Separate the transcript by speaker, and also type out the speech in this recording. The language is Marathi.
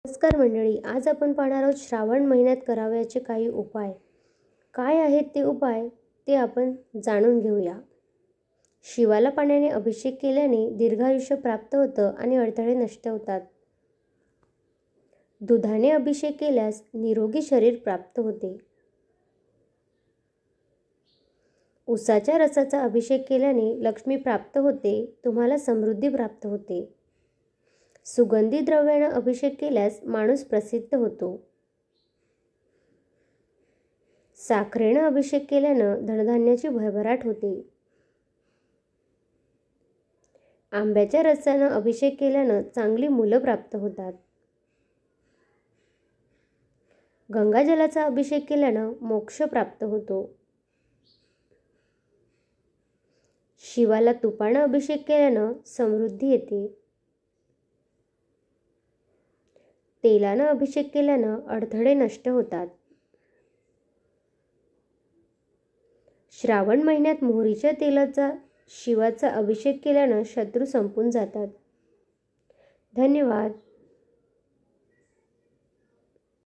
Speaker 1: नमस्कार मंडळी, आज आपण पाहणार आहोत श्रावण महिन्यात करावयाचे काही उपाय. काय आहेत ते उपाय ते आपण जाणून घेऊया. शिवाला पाण्याने अभिषेक केल्याने दीर्घायुष्य प्राप्त होतं आणि अडथळे नष्ट होतात. दुधाने अभिषेक केल्यास निरोगी शरीर प्राप्त होते. उसाच्या रसाचा अभिषेक केल्याने लक्ष्मी प्राप्त होते, तुम्हाला समृद्धी प्राप्त होते. सुगंधी द्रव्याने अभिषेक केल्यास माणूस प्रसिद्ध होतो. साखरेने अभिषेक केल्यानं धनधान्याची भरभराट होते. आंब्याच्या रसाने अभिषेक केल्यानं चांगली मुलं प्राप्त होतात. गंगाजलाचा अभिषेक केल्यानं मोक्ष प्राप्त होतो. शिवाला तुपाने अभिषेक केल्यानं समृद्धी येते. तेलाने अभिषेक केल्यानं अडथळे नष्ट होतात. श्रावण महिन्यात मोहरीच्या तेलाचा शिवाचा अभिषेक केल्यानं शत्रू संपून जातात. धन्यवाद.